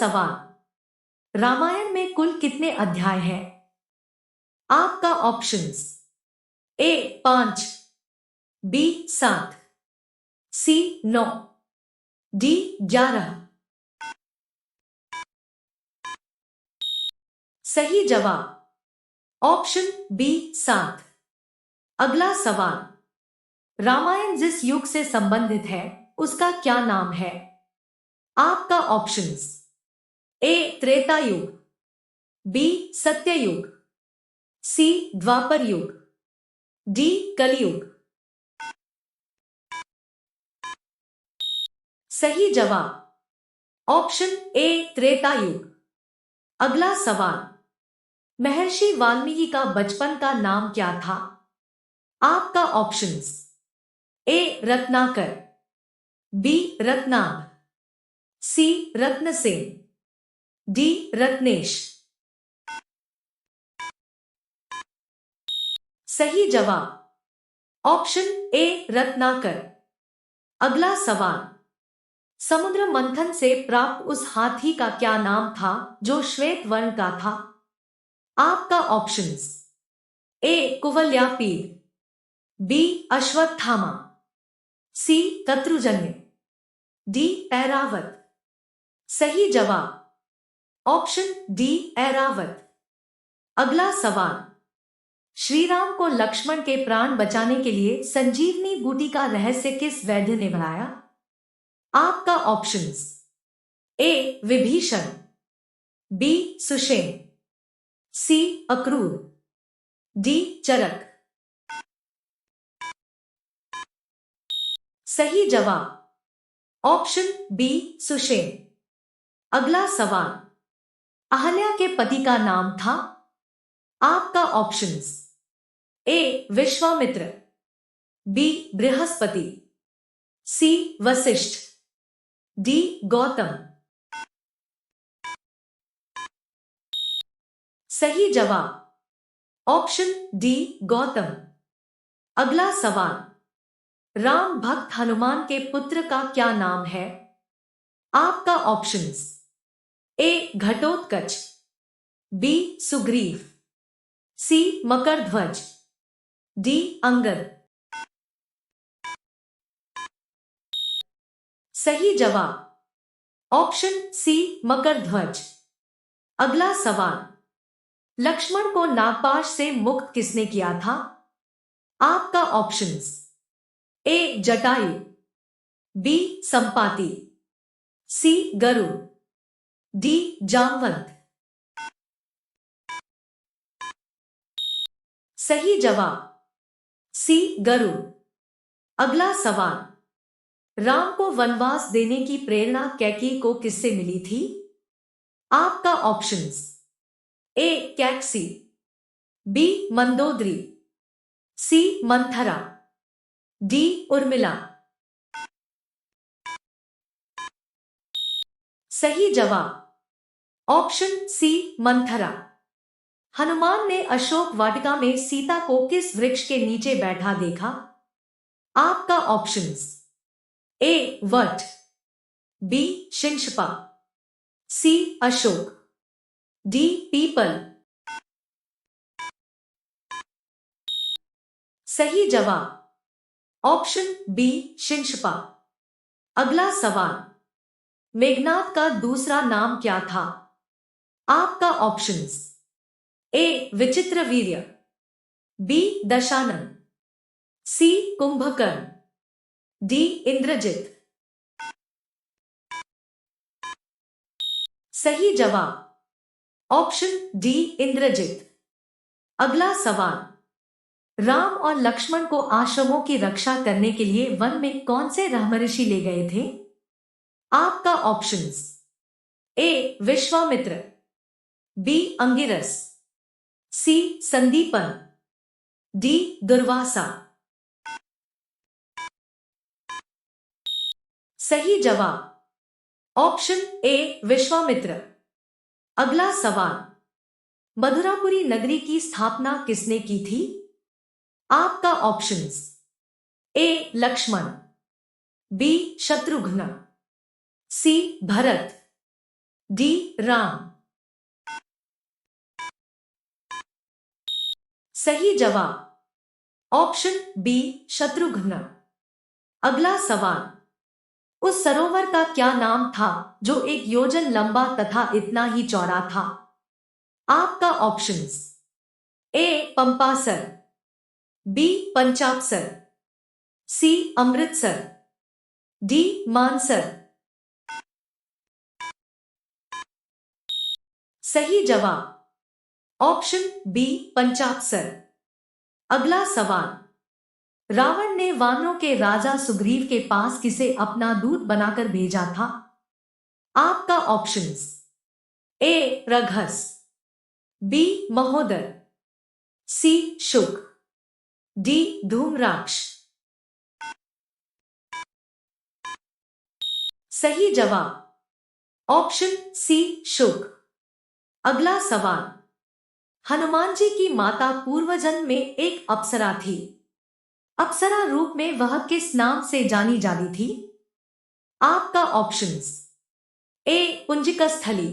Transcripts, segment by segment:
सवाल, रामायण में कुल कितने अध्याय हैं? आपका ऑप्शंस: ए 5, बी 7, सी 9, डी 11। सही जवाब ऑप्शन बी 7। अगला सवाल, रामायण जिस युग से संबंधित है उसका क्या नाम है? आपका ऑप्शंस: ए त्रेता युग, बी सत्ययुग, सी द्वापर युग, डी कलयुग। सही जवाब ऑप्शन ए त्रेता युग। अगला सवाल, महर्षि वाल्मीकि का बचपन का नाम क्या था? आपका ऑप्शंस: ए रत्नाकर, बी रत्नाभ, सी रत्नसेन, डी रत्नेश। सही जवाब ऑप्शन ए रत्नाकर। अगला सवाल, समुद्र मंथन से प्राप्त उस हाथी का क्या नाम था जो श्वेत वर्ण का था? आपका ऑप्शंस: ए कुवलयापीर, बी अश्वत्थामा, सी कत्रुजन्य, डी ऐरावत। सही जवाब ऑप्शन डी ऐरावत। अगला सवाल, श्री राम को लक्ष्मण के प्राण बचाने के लिए संजीवनी बूटी का रहस्य किस वैद्य ने बनाया? आपका ऑप्शंस: ए विभीषण, बी सुषेण, सी अक्रूर, डी चरक। सही जवाब ऑप्शन बी सुषेण। अगला सवाल, अहल्या के पति का नाम था? आपका ऑप्शंस: ए विश्वामित्र, बी बृहस्पति, सी वशिष्ठ, डी गौतम। सही जवाब ऑप्शन डी गौतम। अगला सवाल, राम भक्त हनुमान के पुत्र का क्या नाम है? आपका ऑप्शंस: ए घटोत्कच, बी सुग्रीव, सी मकरध्वज, डी अंगद। सही जवाब ऑप्शन सी मकरध्वज। अगला सवाल, लक्ष्मण को नागपाश से मुक्त किसने किया था? आपका ऑप्शंस: ए जटायु, बी संपाति, सी गरुड़, डी जामवंत। सही जवाब सी गरुड़। अगला सवाल, राम को वनवास देने की प्रेरणा कैकेयी को किससे मिली थी? आपका ऑप्शंस: ए कैकसी, बी मंदोदरी, सी मंथरा, डी उर्मिला। सही जवाब ऑप्शन सी मंथरा। हनुमान ने अशोक वाटिका में सीता को किस वृक्ष के नीचे बैठा देखा? आपका ऑप्शंस: ए वट, बी शिंशपा, सी अशोक, डी पीपल। सही जवाब ऑप्शन बी शिंशपा। अगला सवाल, मेघनाद का दूसरा नाम क्या था? आपका ऑप्शंस: ए विचित्रवीर्य, बी दशानन, सी कुंभकर्ण, डी इंद्रजित। सही जवाब ऑप्शन डी इंद्रजित। अगला सवाल, राम और लक्ष्मण को आश्रमों की रक्षा करने के लिए वन में कौन से ब्रह्मर्षि ले गए थे? आपका ऑप्शंस: ए विश्वामित्र, बी अंगिरस, सी संदीपन, डी दुर्वासा। सही जवाब ऑप्शन ए विश्वामित्र। अगला सवाल, मधुरापुरी नगरी की स्थापना किसने की थी? आपका ऑप्शंस: ए लक्ष्मण, बी शत्रुघ्न, सी भरत, डी राम। सही जवाब ऑप्शन बी शत्रुघ्न। अगला सवाल, उस सरोवर का क्या नाम था जो 1 योजन लंबा तथा इतना ही चौड़ा था? आपका ऑप्शंस, ए पंपासर, बी पंचापसर, सी अमृतसर, डी मानसर। सही जवाब ऑप्शन बी पंचापसर। अगला सवाल, रावण ने वानरों के राजा सुग्रीव के पास किसे अपना दूत बनाकर भेजा था? आपका ऑप्शंस, ए रघस, बी महोदर, सी शुक, डी धूम्राक्ष। सही जवाब ऑप्शन सी शुक। अगला सवाल, हनुमान जी की माता पूर्वजन्म में एक अप्सरा थी। अप्सरा रूप में वह किस नाम से जानी जाती थी? आपका ऑप्शंस, ए पुंजिकस्थली,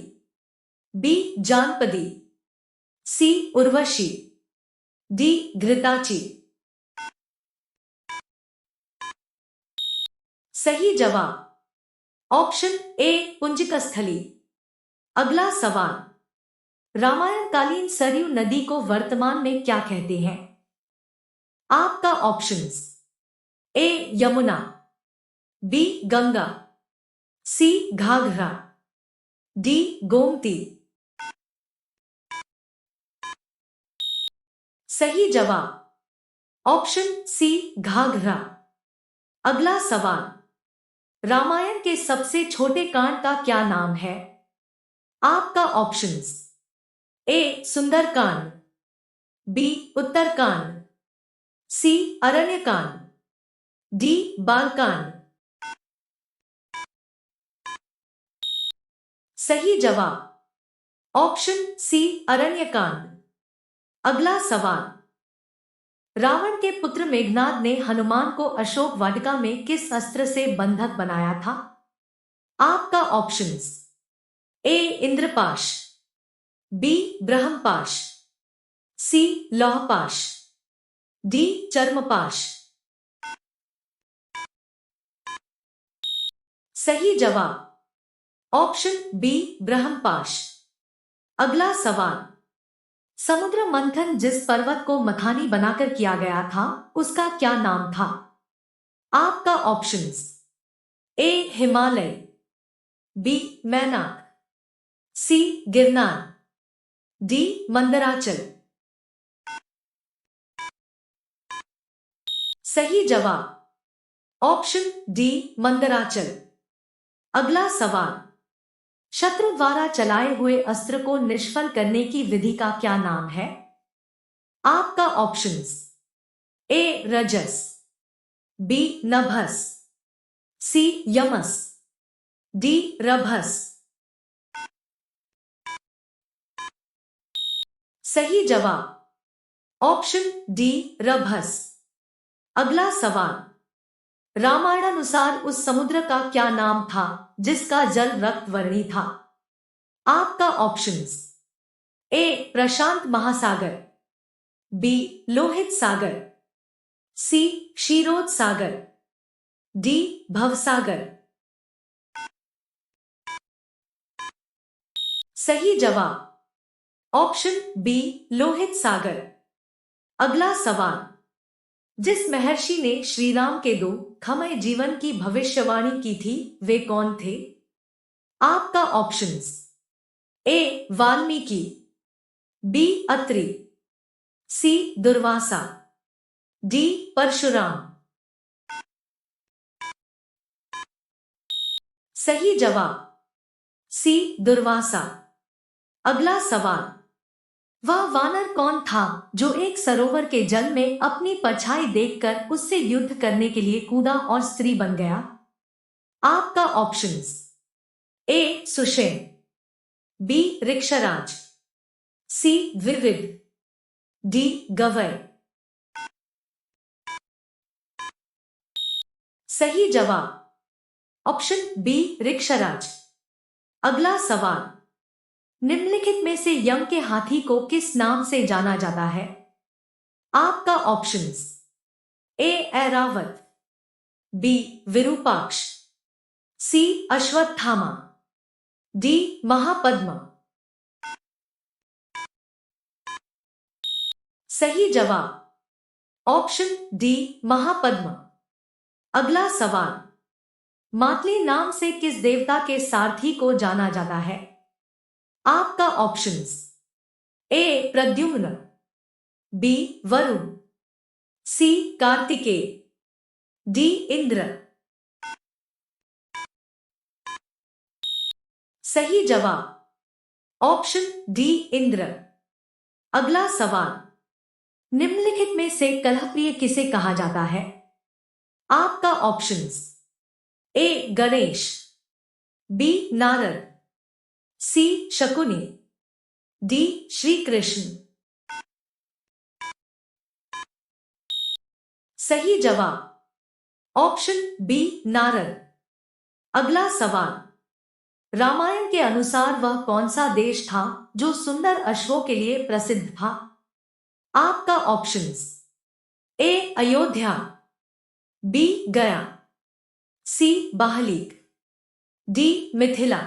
बी जानपदी, सी उर्वशी, डी घृताची। सही जवाब ऑप्शन ए पुंजिकस्थली। अगला सवाल, रामायण कालीन सरयू नदी को वर्तमान में क्या कहते हैं? आपका ऑप्शंस, ए यमुना, बी गंगा, सी घाघरा, डी गोमती। सही जवाब ऑप्शन सी घाघरा। अगला सवाल, रामायण के सबसे छोटे कांड का क्या नाम है? आपका ऑप्शंस, ए सुंदरकांड, बी उत्तरकांड, सी अरण्यकांड, डी बालकांड। सही जवाब ऑप्शन सी अरण्यकांड। अगला सवाल, रावण के पुत्र मेघनाद ने हनुमान को अशोक वाटिका में किस अस्त्र से बंधक बनाया था? आपका ऑप्शंस, ए इंद्रपाश, बी ब्रह्मपाश, सी लौहपाश, डी चर्मपाश। सही जवाब ऑप्शन बी ब्रह्मपाश। अगला सवाल, समुद्र मंथन जिस पर्वत को मथानी बनाकर किया गया था उसका क्या नाम था? आपका ऑप्शंस, ए हिमालय, बी मैनाक, सी गिरनार, डी मंदराचल। सही जवाब ऑप्शन डी मंदराचल। अगला सवाल, शत्रु द्वारा चलाए हुए अस्त्र को निष्फल करने की विधि का क्या नाम है? आपका ऑप्शंस, ए रजस, बी नभस, सी यमस, डी रभस। सही जवाब ऑप्शन डी रभस। अगला सवाल, रामायणानुसार उस समुद्र का क्या नाम था जिसका जल रक्त वर्णी था? आपका ऑप्शंस, ए प्रशांत महासागर, बी लोहित सागर, सी क्षीरोद सागर, डी भवसागर। सही जवाब ऑप्शन बी लोहित सागर। अगला सवाल, जिस महर्षि ने श्री राम के दुखमय जीवन की भविष्यवाणी की थी वे कौन थे? आपका ऑप्शंस, ए वाल्मीकि, बी अत्रि, सी दुर्वासा, डी परशुराम। सही जवाब सी दुर्वासा। अगला सवाल, वह वानर कौन था जो एक सरोवर के जल में अपनी परछाई देखकर उससे युद्ध करने के लिए कूदा और स्त्री बन गया? आपका ऑप्शंस, ए सुषेण, बी ऋक्षराज, सी द्विविद, डी गवय। सही जवाब ऑप्शन बी ऋक्षराज। अगला सवाल, निम्नलिखित में से यम के हाथी को किस नाम से जाना जाता है? आपका ऑप्शंस, ए ऐरावत, बी विरूपाक्ष, सी अश्वत्थामा, डी महापद्मा। सही जवाब ऑप्शन डी महापद्मा। अगला सवाल, मातली नाम से किस देवता के सारथी को जाना जाता है? आपका ऑप्शंस, ए प्रद्युम्न, बी वरुण, सी कार्तिकेय, डी इंद्र। सही जवाब ऑप्शन डी इंद्र। अगला सवाल, निम्नलिखित में से कलहप्रिय किसे कहा जाता है? आपका ऑप्शंस, ए गणेश, बी नारद, सी शकुनी, डी श्री कृष्ण। सही जवाब ऑप्शन बी नारद। अगला सवाल, रामायण के अनुसार वह कौन सा देश था जो सुंदर अश्वों के लिए प्रसिद्ध था? आपका ऑप्शंस, ए अयोध्या, बी गया, सी बाहलीक, डी मिथिला।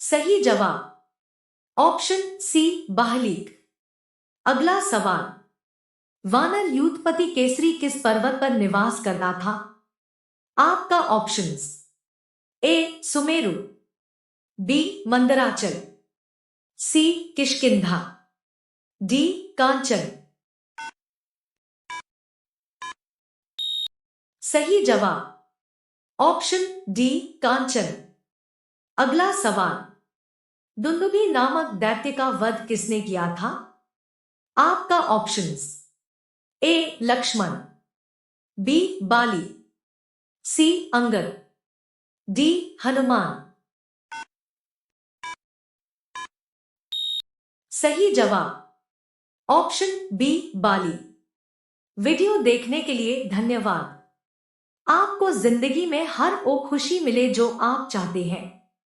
सही जवाब ऑप्शन सी बाहलीक। अगला सवाल, वानर यूथपति केसरी किस पर्वत पर निवास करता था? आपका ऑप्शंस, ए सुमेरु, बी मंदराचल, सी किष्किंधा, डी कांचन। सही जवाब ऑप्शन डी कांचन। अगला सवाल, दुंदुभि नामक दैत्य का वध किसने किया था? आपका ऑप्शंस, ए लक्ष्मण, बी बाली, सी अंगद, डी हनुमान। सही जवाब ऑप्शन बी बाली। वीडियो देखने के लिए धन्यवाद। आपको जिंदगी में हर वो खुशी मिले जो आप चाहते हैं।